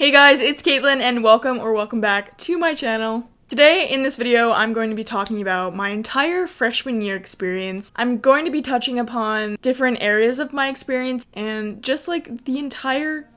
Hey guys, it's Kaitlin and welcome back to my channel. Today, in this video, I'm going to be talking about my entire freshman year experience. I'm going to be touching upon different areas of my experience and just like the entire,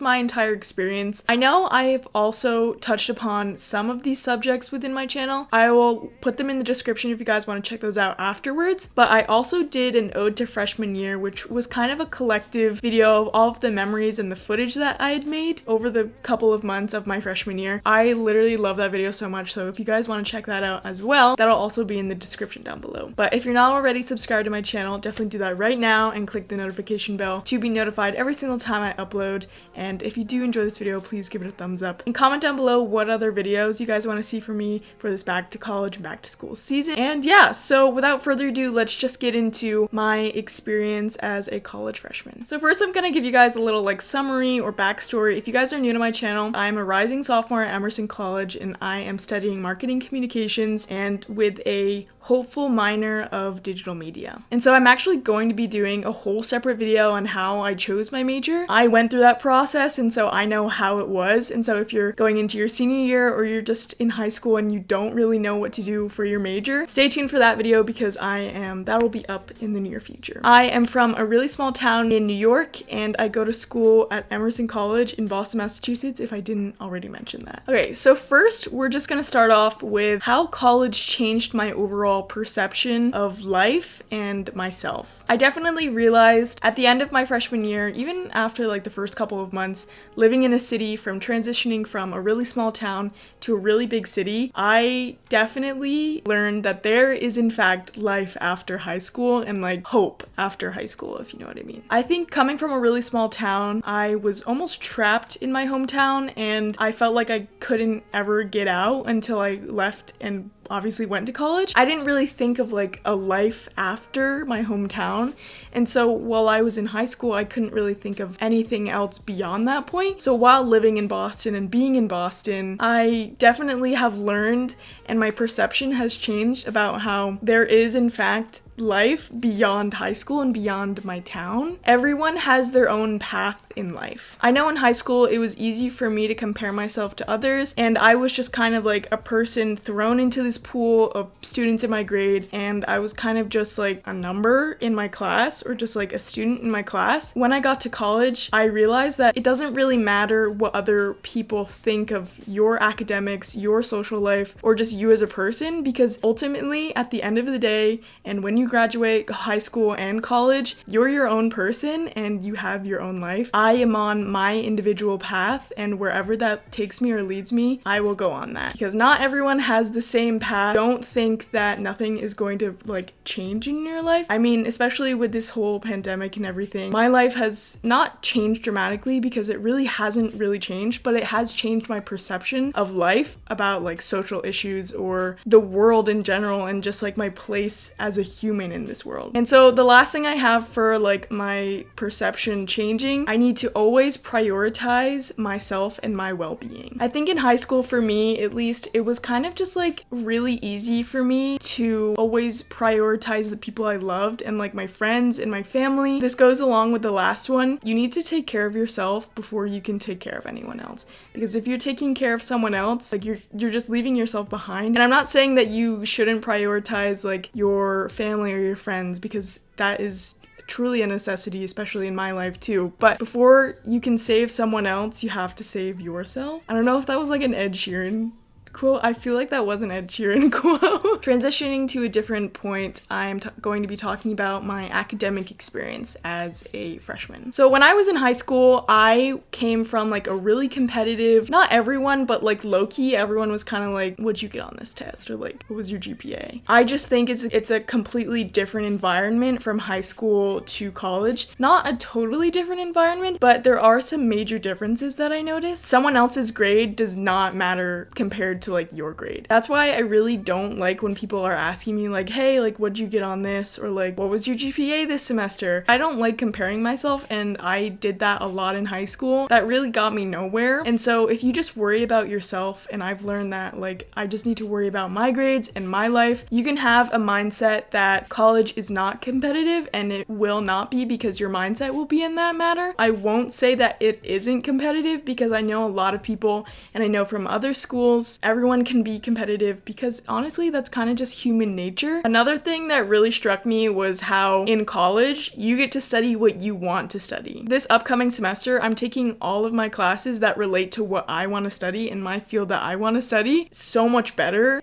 my entire experience. I know I've also touched upon some of these subjects within my channel. I will put them in the description if you guys want to check those out afterwards. But I also did an ode to freshman year, which was kind of a collective video of all of the memories and the footage that I had made over the couple of months of my freshman year. I literally love that video so much. So if you guys want to check that out as well, that'll also be in the description down below. But if you're not already subscribed to my channel, definitely do that right now and click the notification bell to be notified every single time I upload. And if you do enjoy this video, please give it a thumbs up and comment down below what other videos you guys want to see from me for this back to college and back to school season. And yeah, so without further ado, let's just get into my experience as a college freshman. So first, I'm gonna give you guys a little summary or backstory. If you guys are new to my channel, I'm a rising sophomore at Emerson College and I am studying marketing communications and with a hopeful minor of digital media. And so I'm actually going to be doing a whole separate video on how I chose my major. I went through that process and so I know how it was. And so if you're going into your senior year or you're just in high school and you don't really know what to do for your major, stay tuned for that video because that will be up in the near future. I am from a really small town in New York and I go to school at Emerson College in Boston, Massachusetts, if I didn't already mention that. Okay, so first we're just gonna start off with how college changed my overall perception of life and myself. I definitely realized at the end of my freshman year, even after the first couple of months living in a city, from transitioning from a really small town to a really big city, I definitely learned that there is in fact life after high school and hope after high school, if you know what I mean. I think coming from a really small town, I was almost trapped in my hometown and I felt like I couldn't ever get out until I left and obviously went to college. I didn't really think of a life after my hometown. And so while I was in high school, I couldn't really think of anything else beyond that point. So while living in Boston and being in Boston, I definitely have learned and my perception has changed about how there is in fact life beyond high school and beyond my town. Everyone has their own path in life. I know in high school it was easy for me to compare myself to others and I was just kind of a person thrown into this pool of students in my grade and I was kind of just a number in my class or just a student in my class. When I got to college, I realized that it doesn't really matter what other people think of your academics, your social life, or just you as a person, because ultimately at the end of the day and when you graduate high school and college, you're your own person and you have your own life. I am on my individual path and wherever that takes me or leads me, I will go on that because not everyone has the same path. Don't think that nothing is going to change in your life. I mean, especially with this whole pandemic and everything, my life has not changed dramatically because it really hasn't really changed, but it has changed my perception of life, about social issues or the world in general and just my place as a human in this world. And so the last thing I have for my perception changing, I need to always prioritize myself and my well-being. I think in high school, for me at least, it was kind of just really easy for me to always prioritize the people I loved and my friends and my family. This goes along with the last one. You need to take care of yourself before you can take care of anyone else, because if you're taking care of someone else, you're just leaving yourself behind. And I'm not saying that you shouldn't prioritize your family or your friends, because that is truly a necessity, especially in my life too. But before you can save someone else, you have to save yourself. I don't know if that was an Ed Sheeran quote. I feel like that was an Ed Sheeran quote. Transitioning to a different point, I'm going to be talking about my academic experience as a freshman. So when I was in high school, I came from a really competitive, not everyone, but low-key, everyone was kind of what'd you get on this test? Or what was your GPA? I just think it's a completely different environment from high school to college. Not a totally different environment, but there are some major differences that I noticed. Someone else's grade does not matter compared to to like your grade. That's why I really don't like when people are asking me like, hey, like what'd you get on this, or like what was your GPA this semester. I don't like comparing myself, and I did that a lot in high school. That really got me nowhere. And so if you just worry about yourself, and I've learned that like I just need to worry about my grades and my life, you can have a mindset that college is not competitive, and it will not be, because your mindset will be in that matter. I won't say that it isn't competitive, because I know a lot of people, and I know from other schools, everyone can be competitive, because honestly that's kind of just human nature. Another thing that really struck me was how in college you get to study what you want to study. This upcoming semester I'm taking all of my classes that relate to what I want to study in my field that I want to study so much better,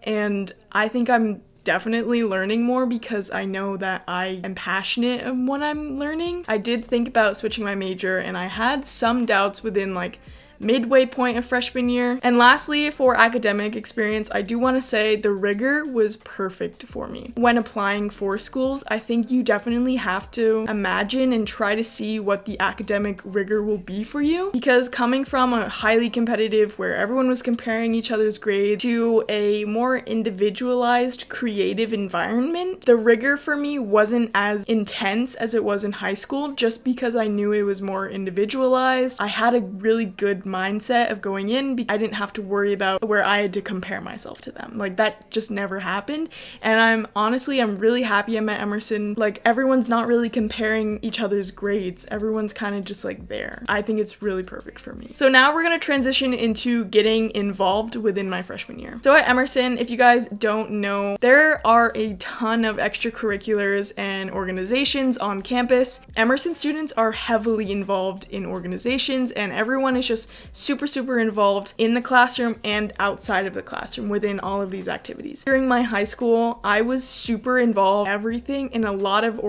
and I think I'm definitely learning more because I know that I am passionate in what I'm learning. I did think about switching my major, and I had some doubts within like midway point of freshman year. And lastly, for academic experience, I do want to say the rigor was perfect for me. When applying for schools, I think you definitely have to imagine and try to see what the academic rigor will be for you, because coming from a highly competitive where everyone was comparing each other's grades to a more individualized creative environment, the rigor for me wasn't as intense as it was in high school, just because I knew it was more individualized. I had a really good mindset of going in. I didn't have to worry about where I had to compare myself to them. Like that just never happened. And I'm really happy I'm at Emerson. Like everyone's not really comparing each other's grades. Everyone's kind of just like there. I think it's really perfect for me. So now we're going to transition into getting involved within my freshman year. So at Emerson, if you guys don't know, there are a ton of extracurriculars and organizations on campus. Emerson students are heavily involved in organizations, and everyone is just super involved in the classroom and outside of the classroom within all of these activities. During my high school, I was super involved in everything in a lot of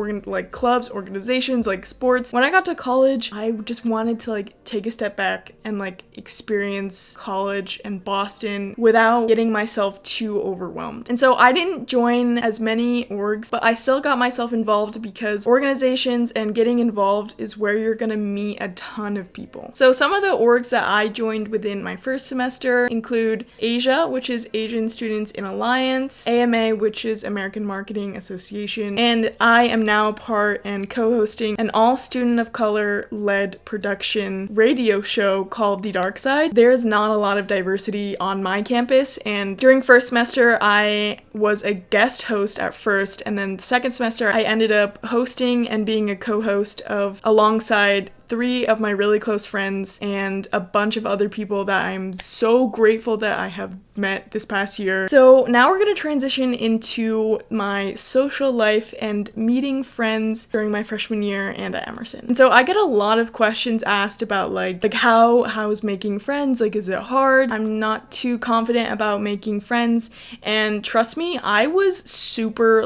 clubs, organizations, like sports. When I got to college, I just wanted to like take a step back and like experience college and Boston without getting myself too overwhelmed. And so I didn't join as many orgs, but I still got myself involved, because organizations and getting involved is where you're gonna meet a ton of people. So some of the orgs that I joined within my first semester include Asia, which is Asian Students in Alliance, AMA, which is American Marketing Association, and I am now part and co-hosting an all student of color led production radio show called The Dark Side. There's not a lot of diversity on my campus, and during first semester I was a guest host at first, and then the second semester I ended up hosting and being a co-host of alongside 3 of my really close friends and a bunch of other people that I'm so grateful that I have met this past year. So now we're going to transition into my social life and meeting friends during my freshman year and at Emerson. And so I get a lot of questions asked about like how is making friends? Like, is it hard? I'm not too confident about making friends, and trust me, I was super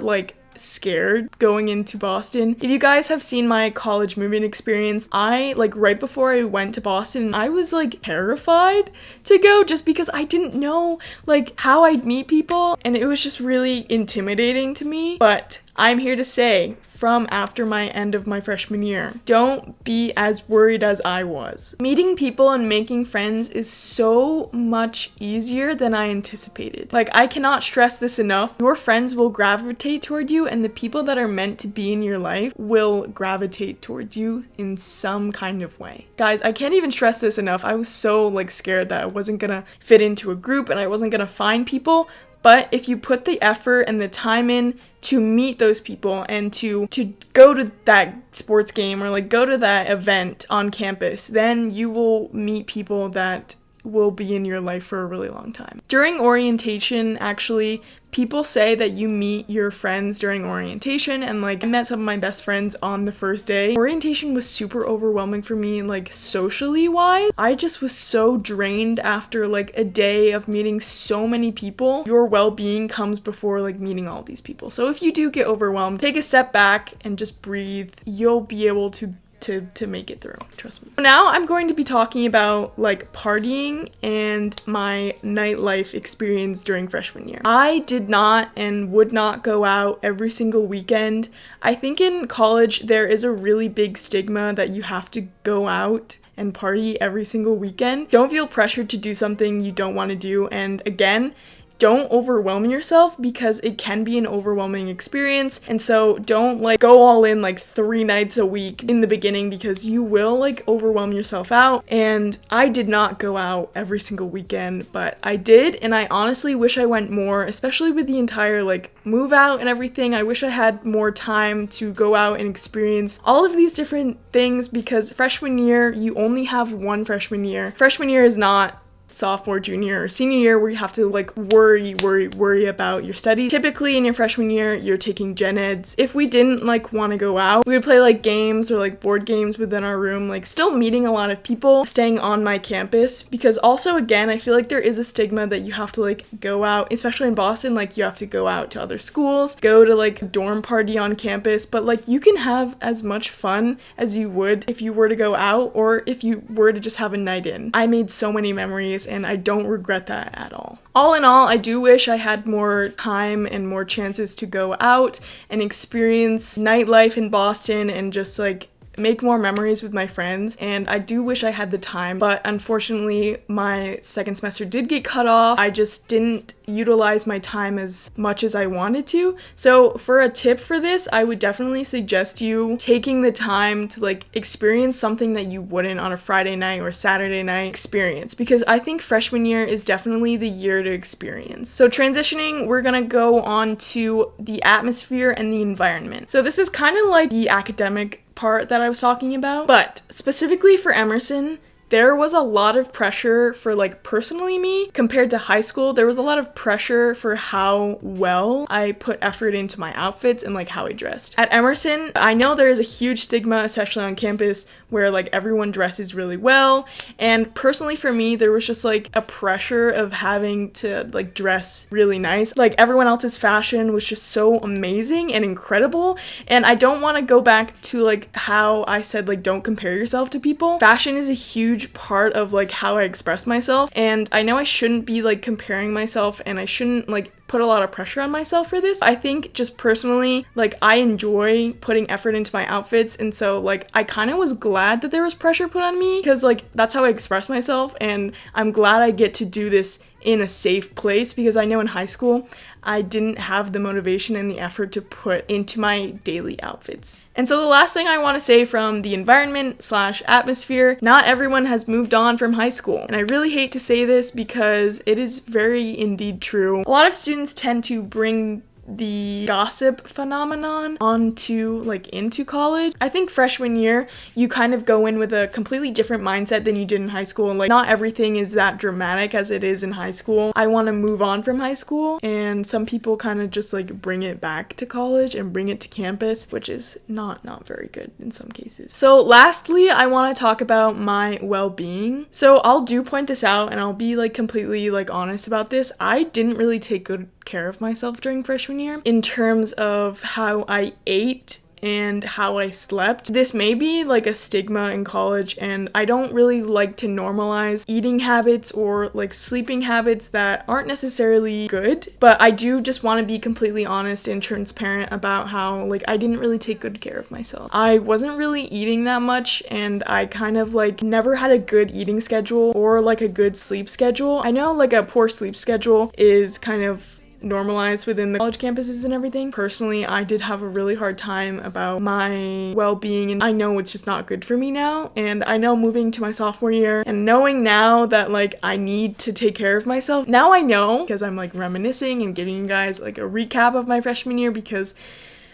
scared going into Boston. If you guys have seen my college moving experience, I right before I went to Boston, I was terrified to go, just because I didn't know how I'd meet people, and it was just really intimidating to me. But I'm here to say, from after my end of my freshman year, don't be as worried as I was. Meeting people and making friends is so much easier than I anticipated. I cannot stress this enough. Your friends will gravitate toward you, and the people that are meant to be in your life will gravitate toward you in some kind of way. Guys, I can't even stress this enough. I was so scared that I wasn't gonna fit into a group and I wasn't gonna find people. But if you put the effort and the time in to meet those people and to go to that sports game or go to that event on campus, then you will meet people that will be in your life for a really long time. During orientation, actually, people say that you meet your friends during orientation, and I met some of my best friends on the first day. Orientation was super overwhelming for me, socially wise. I just was so drained after a day of meeting so many people. Your well-being comes before meeting all these people. So if you do get overwhelmed, take a step back and just breathe. You'll be able to to make it through, trust me. Now I'm going to be talking about like partying and my nightlife experience during freshman year. I did not and would not go out every single weekend. I think in college there is a really big stigma that you have to go out and party every single weekend. Don't feel pressured to do something you don't want to do, and again, don't overwhelm yourself because it can be an overwhelming experience. And so don't like go all in like 3 nights a week in the beginning because you will like overwhelm yourself out. And I did not go out every single weekend, but I did. And I honestly wish I went more, especially with the entire like move out and everything. I wish I had more time to go out and experience all of these different things because freshman year, you only have one freshman year. Freshman year is not sophomore, junior, or senior year where you have to like worry about your studies. Typically in your freshman year, you're taking gen eds. If we didn't like want to go out, we would play like games or like board games within our room, like still meeting a lot of people, staying on my campus, because also again, I feel like there is a stigma that you have to like go out, especially in Boston, like you have to go out to other schools, go to like a dorm party on campus, but like you can have as much fun as you would if you were to go out or if you were to just have a night in. I made so many memories and I don't regret that at all. All in all, I do wish I had more time and more chances to go out and experience nightlife in Boston and just like make more memories with my friends, and I do wish I had the time, but unfortunately my second semester did get cut off. I just didn't utilize my time as much as I wanted to. So for a tip for this, I would definitely suggest you taking the time to like experience something that you wouldn't on a Friday night or Saturday night experience, because I think freshman year is definitely the year to experience. So transitioning, we're gonna go on to the atmosphere and the environment. So this is kind of like the academic part that I was talking about, but specifically for Emerson, there was a lot of pressure for like personally me compared to high school. There was a lot of pressure for how well I put effort into my outfits and like how I dressed. At Emerson, I know there is a huge stigma, especially on campus, where like everyone dresses really well. And personally for me, there was just like a pressure of having to like dress really nice. Like everyone else's fashion was just so amazing and incredible. And I don't want to go back to like how I said like don't compare yourself to people. Fashion is a huge part of like how I express myself, and I know I shouldn't be like comparing myself and I shouldn't like put a lot of pressure on myself for this. I think just personally, like I enjoy putting effort into my outfits, and so like I kind of was glad that there was pressure put on me because like that's how I express myself, and I'm glad I get to do this in a safe place because I know in high school I didn't have the motivation and the effort to put into my daily outfits. And so the last thing I want to say from the environment / atmosphere, not everyone has moved on from high school. And I really hate to say this because it is very indeed true. A lot of students tend to bring the gossip phenomenon into college. I think freshman year, you kind of go in with a completely different mindset than you did in high school. Like, not everything is that dramatic as it is in high school. I want to move on from high school, and some people kind of just like bring it back to college and bring it to campus, which is not very good in some cases. So lastly, I want to talk about my well-being. So I'll do point this out, and I'll be like completely like honest about this. I didn't really take good care of myself during freshman year in terms of how I ate and how I slept. This may be like a stigma in college, and I don't really like to normalize eating habits or like sleeping habits that aren't necessarily good, but I do just want to be completely honest and transparent about how like I didn't really take good care of myself. I wasn't really eating that much, and I kind of like never had a good eating schedule or like a good sleep schedule. I know like a poor sleep schedule is kind of normalized within the college campuses and everything. Personally, I did have a really hard time about my well-being, and I know it's just not good for me now. And I know moving to my sophomore year and knowing now that like I need to take care of myself, now I know because I'm like reminiscing and giving you guys like a recap of my freshman year, because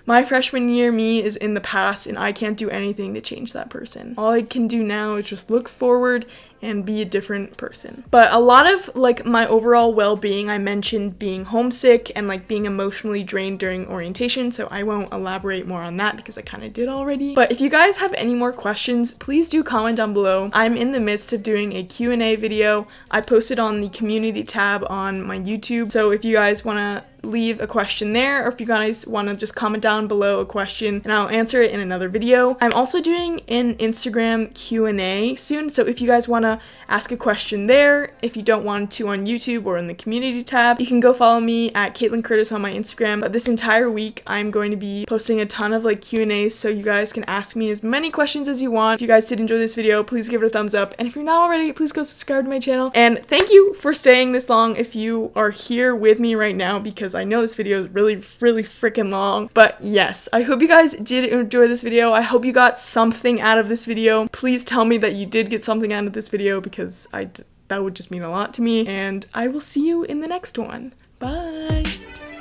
my freshman year me is in the past and I can't do anything to change that person. All I can do now is just look forward and be a different person. But a lot of like my overall well-being, I mentioned being homesick and like being emotionally drained during orientation, so I won't elaborate more on that because I kind of did already. But if you guys have any more questions, please do comment down below. I'm in the midst of doing a Q&A video. I posted on the community tab on my YouTube, so if you guys want to leave a question there, or if you guys want to just comment down below a question and I'll answer it in another video. I'm also doing an Instagram Q&A soon, so if you guys want to ask a question there, if you don't want to on YouTube or in the community tab, you can go follow me at Kaitlin Curtis on my Instagram. But this entire week I'm going to be posting a ton of like Q&As, so you guys can ask me as many questions as you want. If you guys did enjoy this video, please give it a thumbs up, and if you're not already, please go subscribe to my channel. And thank you for staying this long if you are here with me right now, because I know this video is really freaking long. But yes, I hope you guys did enjoy this video. I hope you got something out of this video. Please tell me that you did get something out of this video, because that would just mean a lot to me. And I will see you in the next one. Bye!